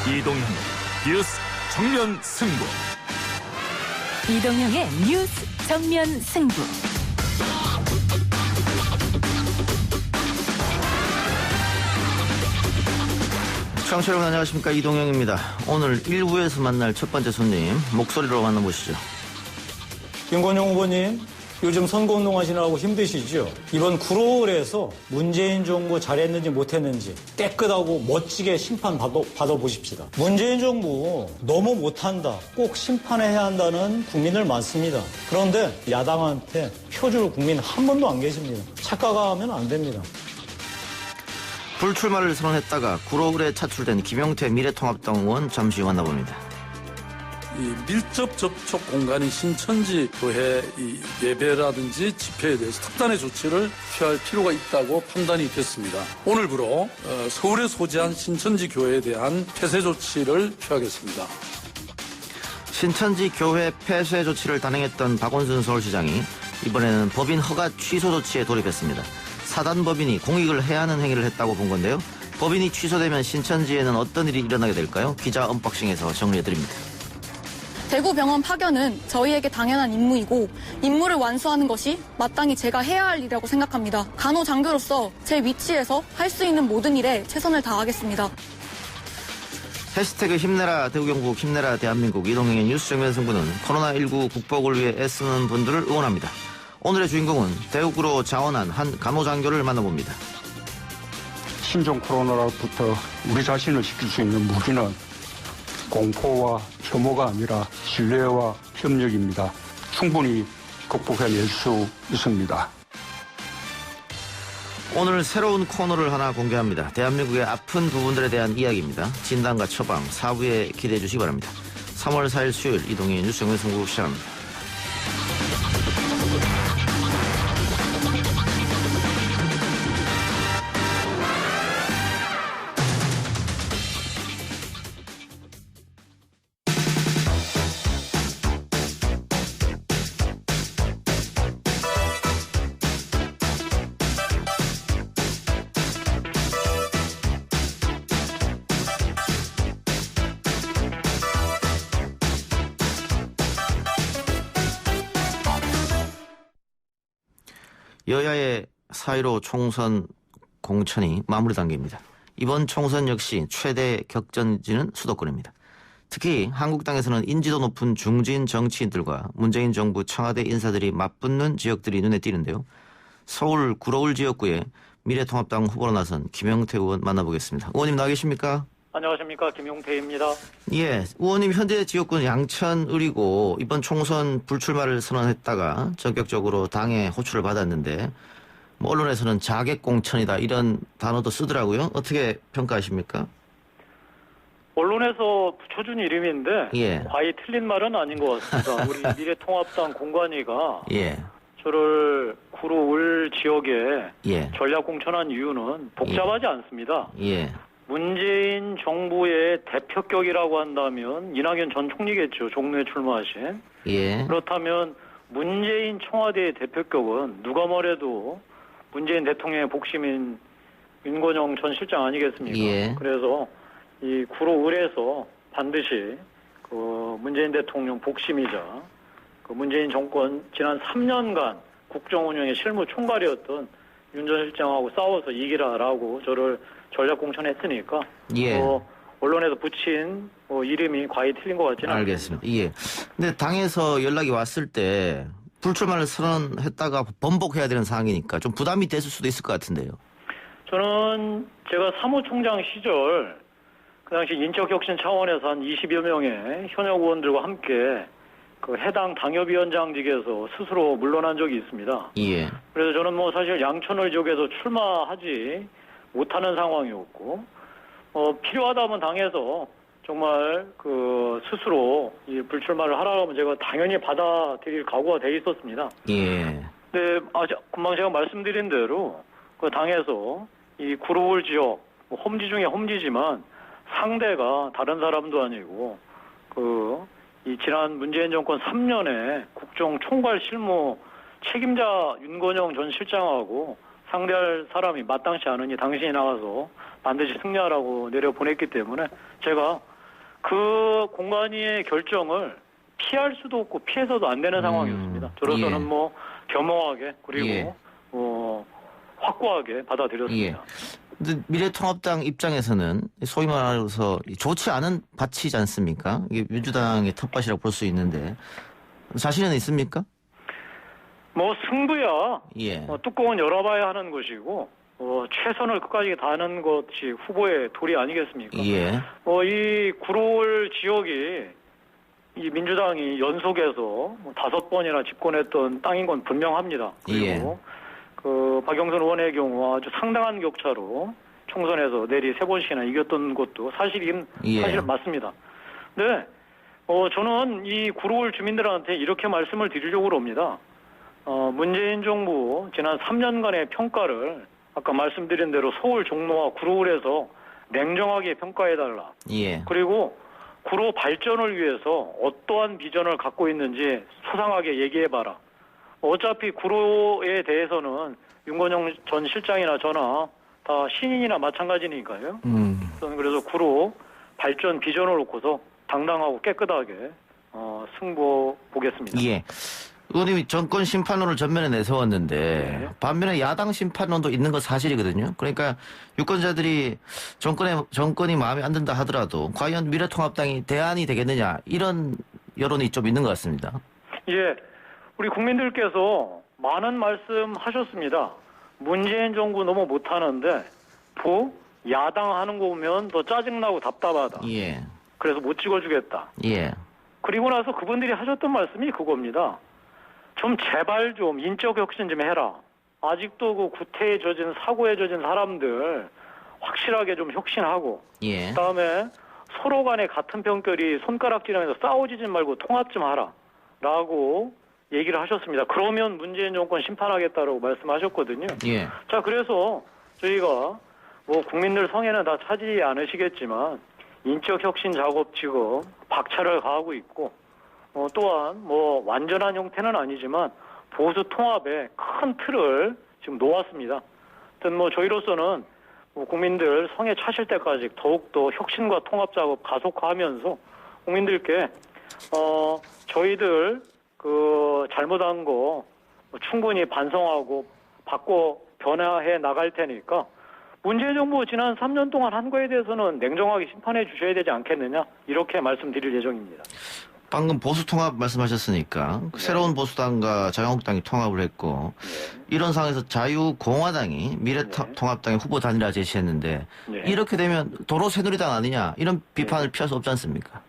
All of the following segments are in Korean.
이동형 뉴스 정면 승부. 이동형의 뉴스 정면 승부. 청취자 여러분 안녕하십니까, 이동형입니다. 오늘 1부에서 만날 첫 번째 손님 목소리로 만나보시죠. 윤건영 후보님, 요즘 선거운동 하시느라고 힘드시죠? 이번 9월에서 문재인 정부 잘했는지 못했는지 깨끗하고 멋지게 심판 받아보십시다. 문재인 정부 너무 못한다, 꼭 심판해야 한다는 국민들 많습니다. 그런데 야당한테 표줄 국민 한 분도 안 계십니다. 착각하면 안 됩니다. 불출마를 선언했다가 9월에 차출된 김용태 미래통합당 의원 잠시 만나봅니다. 이 밀접 접촉 공간인 신천지 교회 이 예배라든지 집회에 대해서 특단의 조치를 취할 필요가 있다고 판단이 됐습니다. 오늘부로 서울에 소재한 신천지 교회에 대한 폐쇄 조치를 취하겠습니다. 신천지 교회 폐쇄 조치를 단행했던 박원순 서울시장이 이번에는 법인 허가 취소 조치에 돌입했습니다. 사단 법인이 공익을 해하는 행위를 했다고 본 건데요. 법인이 취소되면 신천지에는 어떤 일이 일어나게 될까요? 기자 언박싱에서 정리해드립니다. 대구병원 파견은 저희에게 당연한 임무이고 임무를 완수하는 것이 마땅히 제가 해야 할 일이라고 생각합니다. 간호장교로서 제 위치에서 할 수 있는 모든 일에 최선을 다하겠습니다. 해시태그 힘내라 대구경북 힘내라 대한민국 이동형의 뉴스 정면 승부는 코로나19 극복을 위해 애쓰는 분들을 응원합니다. 오늘의 주인공은 대구로 자원한 한 간호장교를 만나봅니다. 신종 코로나로부터 우리 자신을 지킬 수 있는 무기는 공포와 혐오가 아니라 신뢰와 협력입니다. 충분히 극복해낼 수 있습니다. 오늘 새로운 코너를 하나 공개합니다. 대한민국의 아픈 부분들에 대한 이야기입니다. 진단과 처방, 4부에 기대해 주시기 바랍니다. 3월 4일 수요일 이동희의 뉴스 정면 승부 시작합니다. 여야의 4.15 총선 공천이 마무리 단계입니다. 이번 총선 역시 최대 격전지는 수도권입니다. 특히 한국당에서는 인지도 높은 중진 정치인들과 문재인 정부 청와대 인사들이 맞붙는 지역들이 눈에 띄는데요. 서울 구로울 지역구에 미래통합당 후보로 나선 김용태 의원 만나보겠습니다. 의원님 나와 계십니까? 안녕하십니까, 김용태입니다. 예, 의원님 현재 지역구는 양천을이고 이번 총선 불출마를 선언했다가 전격적으로 당의 호출을 받았는데 언론에서는 자객공천이다 이런 단어도 쓰더라고요. 어떻게 평가하십니까? 언론에서 붙여준 이름인데 예. 과히 틀린 말은 아닌 것 같습니다. 우리 미래통합당 공관위가 예. 저를 구로울 지역에 예. 전략공천한 이유는 복잡하지 않습니다. 예. 문재인 정부의 대표격이라고 한다면 이낙연 전 총리겠죠. 종로에 출마하신. 예. 그렇다면 문재인 청와대의 대표격은 누가 뭐래도 문재인 대통령의 복심인 윤건영 전 실장 아니겠습니까? 예. 그래서 이 구로을에서 반드시 그 문재인 대통령 복심이자 그 문재인 정권 지난 3년간 국정 운영의 실무 총괄이었던 윤 전 실장하고 싸워서 이기라라고 저를 전략 공천했으니까 예. 언론에서 붙인 이름이 과히 틀린 것 같지는 않습니다. 알겠습니다. 예. 근데 당에서 연락이 왔을 때 불출마를 선언했다가 번복해야 되는 상황이니까 좀 부담이 됐을 수도 있을 것 같은데요. 저는 제가 사무총장 시절 그 당시 인적혁신 차원에서 한 20여 명의 현역 의원들과 함께 그 해당 당협위원장직에서 스스로 물러난 적이 있습니다. 예. 그래서 저는 사실 양천을 지역에서 출마하지 못하는 상황이었고, 필요하다면 당에서 정말 그 스스로 이 불출마를 하라고 하면 제가 당연히 받아들일 각오가 돼 있었습니다. 예. 근데 금방 제가 말씀드린 대로 그 당에서 이 구로울 지역 험지 중에 험지지만 상대가 다른 사람도 아니고 이 지난 문재인 정권 3년의 국정 총괄 실무 책임자 윤건영 전 실장하고 상대할 사람이 마땅치 않으니 당신이 나가서 반드시 승리하라고 내려보냈기 때문에 제가 그 공관위의 결정을 피할 수도 없고 피해서도 안 되는 상황이었습니다. 저로서는 예. 뭐 겸허하게 그리고 예. 확고하게 받아들였습니다. 예. 근데 미래통합당 입장에서는 소위 말해서 좋지 않은 밭이지 않습니까? 이게 민주당의 텃밭이라고 볼 수 있는데 자신은 있습니까? 뭐 승부야 예. 뚜껑은 열어봐야 하는 것이고 최선을 끝까지 다하는 것이 후보의 도리 아니겠습니까? 예. 이 구로울 지역이 이 민주당이 연속해서 5번이나 집권했던 땅인 건 분명합니다. 그리고 그 박영선 의원의 경우 아주 상당한 격차로 총선에서 내리 3번씩이나 이겼던 것도 사실은 맞습니다. 네, 저는 이 구로울 주민들한테 이렇게 말씀을 드리려고 합니다. 문재인 정부 지난 3년간의 평가를 아까 말씀드린 대로 서울 종로와 구로울에서 냉정하게 평가해달라. 예. 그리고 구로 발전을 위해서 어떠한 비전을 갖고 있는지 소상하게 얘기해봐라. 어차피 구로에 대해서는 윤건영 전 실장이나 저나 다 신인이나 마찬가지니까요. 저는 그래서 구로 발전 비전을 놓고서 당당하고 깨끗하게 승부 보겠습니다. 예. 의원님이 정권 심판론을 전면에 내세웠는데 반면에 야당 심판론도 있는 건 사실이거든요. 그러니까 유권자들이 정권이 마음에 안 든다 하더라도 과연 미래통합당이 대안이 되겠느냐 이런 여론이 좀 있는 것 같습니다. 예, 우리 국민들께서 많은 말씀하셨습니다. 문재인 정부 너무 못하는데 야당 하는 거 보면 더 짜증나고 답답하다. 예. 그래서 못 찍어주겠다. 예. 그리고 나서 그분들이 하셨던 말씀이 그겁니다. 좀 제발 좀 인적 혁신 좀 해라. 아직도 그 구태에 젖은 사고에 젖은 사람들 확실하게 좀 혁신하고 예. 그다음에 서로 간에 같은 편결이 손가락질하면서 싸우지 말고 통합 좀 하라 라고 얘기를 하셨습니다. 그러면 문재인 정권 심판하겠다라고 말씀하셨거든요. 예. 자, 그래서 저희가 뭐 국민들 성에는 다 차지지 않으시겠지만 인적 혁신 작업 지금 박차를 가하고 있고 또한 뭐 완전한 형태는 아니지만 보수 통합의 큰 틀을 지금 놓았습니다. 하여튼 뭐 저희로서는 뭐 국민들 성에 차실 때까지 더욱더 혁신과 통합 작업 가속화하면서 국민들께 저희들 그 잘못한 거 충분히 반성하고 바꿔 변화해 나갈 테니까 문재인 정부 지난 3년 동안 한 거에 대해서는 냉정하게 심판해 주셔야 되지 않겠느냐 이렇게 말씀드릴 예정입니다. 방금 보수통합 말씀하셨으니까 새로운 보수당과 자유한국당이 통합을 했고 이런 상황에서 자유공화당이 미래통합당의 후보 단일화 제시했는데 이렇게 되면 도로 새누리당 아니냐 이런 비판을 피할 수 없지 않습니까?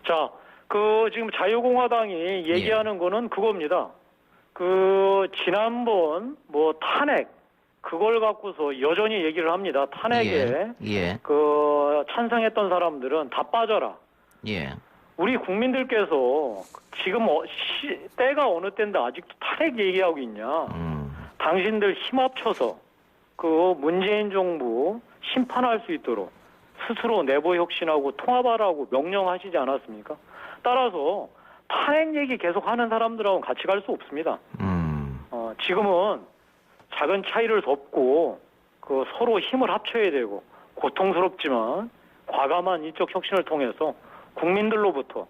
자, 그 지금 자유공화당이 얘기하는 거는 그겁니다. 그 지난번 뭐 탄핵 그걸 갖고서 여전히 얘기를 합니다. 탄핵에 그 찬성했던 사람들은 다 빠져라. 예. 우리 국민들께서 지금 때가 어느 때인데 아직도 탄핵 얘기하고 있냐. 당신들 힘 합쳐서 그 문재인 정부 심판할 수 있도록 스스로 내부 혁신하고 통합하라고 명령하시지 않았습니까? 따라서 탄핵 얘기 계속하는 사람들하고는 같이 갈 수 없습니다. 지금은 작은 차이를 덮고 그 서로 힘을 합쳐야 되고 고통스럽지만 과감한 인적 혁신을 통해서 국민들로부터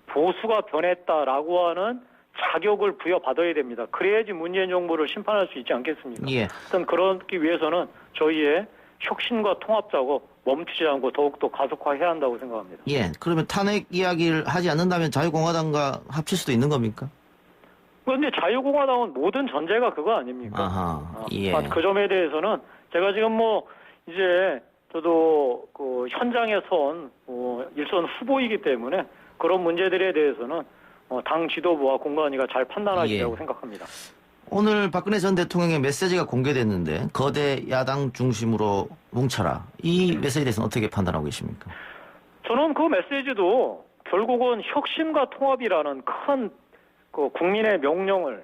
보수가 변했다라고 하는 자격을 부여받아야 됩니다. 그래야지 문재인 정부를 심판할 수 있지 않겠습니까? 예. 하여튼 그러기 위해서는 저희의 혁신과 통합 작업 멈추지 않고 더욱더 가속화해야 한다고 생각합니다. 예. 그러면 탄핵 이야기를 하지 않는다면 자유공화당과 합칠 수도 있는 겁니까? 그런데 자유공화당은 모든 전제가 그거 아닙니까? 아하. 예. 그 점에 대해서는 제가 지금 뭐 이제 저도 그 현장에 선 일선 후보이기 때문에 그런 문제들에 대해서는 당 지도부와 공관위가 잘 판단하시라고 생각합니다. 오늘 박근혜 전 대통령의 메시지가 공개됐는데 거대 야당 중심으로 뭉쳐라. 이 메시지에 대해서는 어떻게 판단하고 계십니까? 저는 그 메시지도 결국은 혁신과 통합이라는 큰 그 국민의 명령을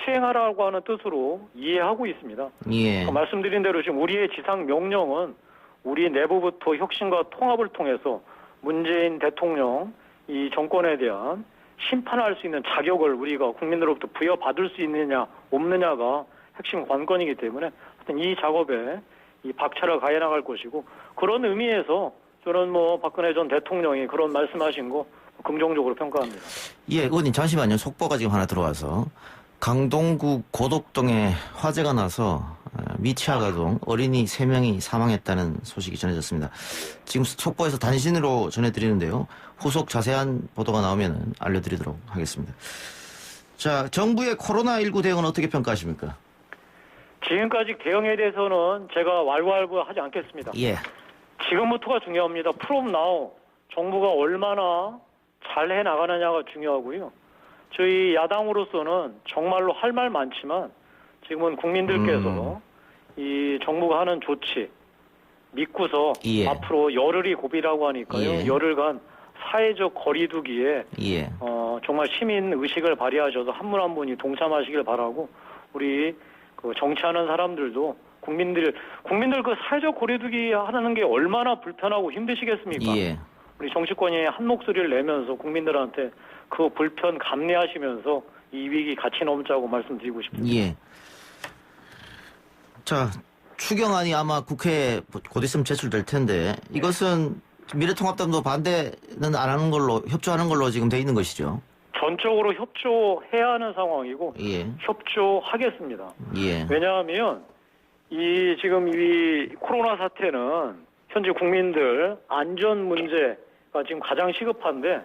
수행하라고 하는 뜻으로 이해하고 있습니다. 예. 말씀드린 대로 지금 우리의 지상 명령은 우리 내부부터 혁신과 통합을 통해서 문재인 대통령 이 정권에 대한 심판할 수 있는 자격을 우리가 국민들로부터 부여받을 수 있느냐 없느냐가 핵심 관건이기 때문에 하여튼 이 작업에 이 박차를 가해 나갈 것이고 그런 의미에서 저는 뭐 박근혜 전 대통령이 그런 말씀하신 거 긍정적으로 평가합니다. 예, 의원님 잠시만요. 속보가 지금 하나 들어와서 강동구 고덕동에 화재가 나서 미취학아동 어린이 3명이 사망했다는 소식이 전해졌습니다. 지금 속보에서 단신으로 전해드리는데요. 후속 자세한 보도가 나오면 알려드리도록 하겠습니다. 자, 정부의 코로나19 대응은 어떻게 평가하십니까? 지금까지 대응에 대해서는 제가 왈가왈부하지 않겠습니다. 예. 지금부터가 중요합니다. 프롬 나우 정부가 얼마나 잘 해나가느냐가 중요하고요. 저희 야당으로서는 정말로 할 말 많지만 지금은 국민들께서 이 정부가 하는 조치 믿고서 예. 앞으로 열흘이 고비라고 하니까요. 예. 열흘간 사회적 거리두기에 예. 정말 시민 의식을 발휘하셔서 한 분 한 분이 동참하시길 바라고 우리 그 정치하는 사람들도 국민들 그 사회적 거리두기 하는 게 얼마나 불편하고 힘드시겠습니까? 예. 우리 정치권이 한 목소리를 내면서 국민들한테 그 불편 감내하시면서 이 위기 같이 넘자고 말씀드리고 싶습니다. 예. 자, 추경안이 아마 국회에 곧 있으면 제출될 텐데 이것은 미래통합당도 반대는 안 하는 걸로 협조하는 걸로 지금 돼 있는 것이죠. 전적으로 협조해야 하는 상황이고 예. 협조하겠습니다. 예. 왜냐하면 지금 이 코로나 사태는 현재 국민들 안전 문제가 지금 가장 시급한데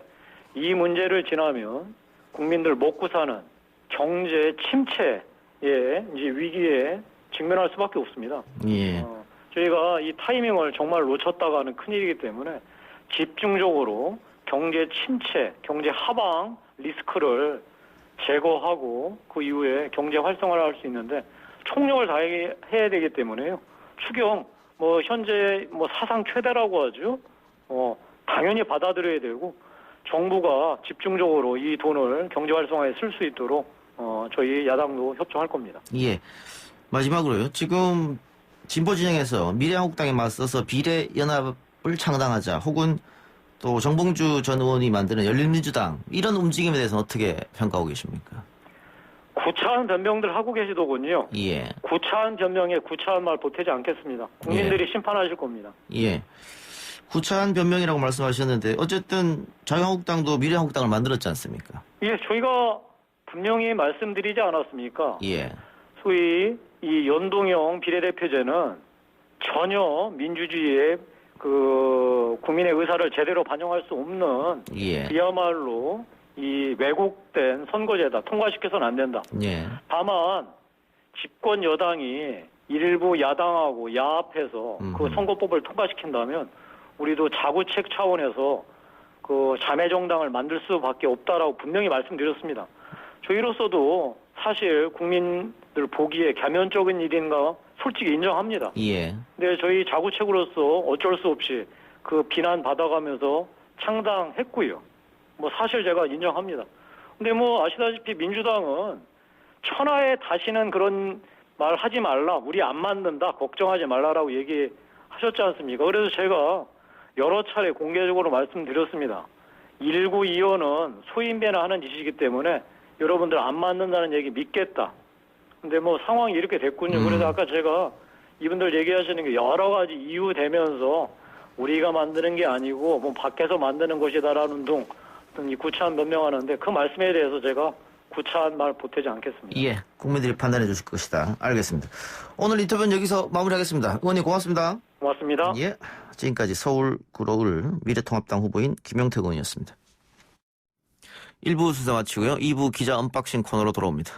이 문제를 지나면 국민들 먹고 사는 경제 침체의 이제 위기에 직면할 수밖에 없습니다. 예. 저희가 이 타이밍을 정말 놓쳤다가 하는 큰일이기 때문에 집중적으로 경제 침체, 경제 하방 리스크를 제거하고 그 이후에 경제 활성화를 할 수 있는데 총력을 다해야 되기 때문에요. 추경 뭐 현재 뭐 사상 최대라고 하죠. 당연히 받아들여야 되고 정부가 집중적으로 이 돈을 경제 활성화에 쓸 수 있도록 저희 야당도 협조할 겁니다. 예. 마지막으로요. 지금 진보 진영에서 미래한국당에 맞서서 비례연합을 창당하자 혹은 또 정봉주 전 의원이 만드는 열린민주당 이런 움직임에 대해서는 어떻게 평가하고 계십니까? 구차한 변명들 하고 계시더군요. 예. 구차한 변명에 구차한 말 보태지 않겠습니다. 국민들이 심판하실 겁니다. 예. 구차한 변명이라고 말씀하셨는데 어쨌든 자유한국당도 미래한국당을 만들었지 않습니까? 예, 저희가 분명히 말씀드리지 않았습니까? 예. 소위 이 연동형 비례대표제는 전혀 민주주의의 그 국민의 의사를 제대로 반영할 수 없는 예. 그야말로 이 왜곡된 선거제다. 통과시켜서는 안 된다. 예. 다만 집권 여당이 일부 야당하고 야합해서 그 선거법을 통과시킨다면 우리도 자구책 차원에서 그 자매정당을 만들 수밖에 없다라고 분명히 말씀드렸습니다. 저희로서도 사실 국민들 보기에 겸연쩍은 일인가 솔직히 인정합니다. 예. 근데 저희 자구책으로서 어쩔 수 없이 그 비난 받아가면서 창당했고요. 뭐 사실 제가 인정합니다. 근데 뭐 아시다시피 민주당은 천하에 다시는 그런 말 하지 말라. 우리 안 만든다. 걱정하지 말라라고 얘기하셨지 않습니까? 그래서 제가 여러 차례 공개적으로 말씀드렸습니다. 1925는 소인배나 하는 짓이기 때문에 여러분들 안 만든다는 얘기 믿겠다. 근데 뭐 상황이 이렇게 됐군요. 그래서 아까 제가 이분들 얘기하시는 게 여러 가지 이유 되면서 우리가 만드는 게 아니고 뭐 밖에서 만드는 것이다라는 등 이 구차한 변명하는데 그 말씀에 대해서 제가 구차한 말 보태지 않겠습니다. 예. 국민들이 판단해 주실 것이다. 알겠습니다. 오늘 인터뷰는 여기서 마무리하겠습니다. 의원님 고맙습니다. 고맙습니다. 예. 지금까지 서울 구로을 미래통합당 후보인 김용택 의원이었습니다. 1부 수사 마치고요. 2부 기자 언박싱 코너로 돌아옵니다.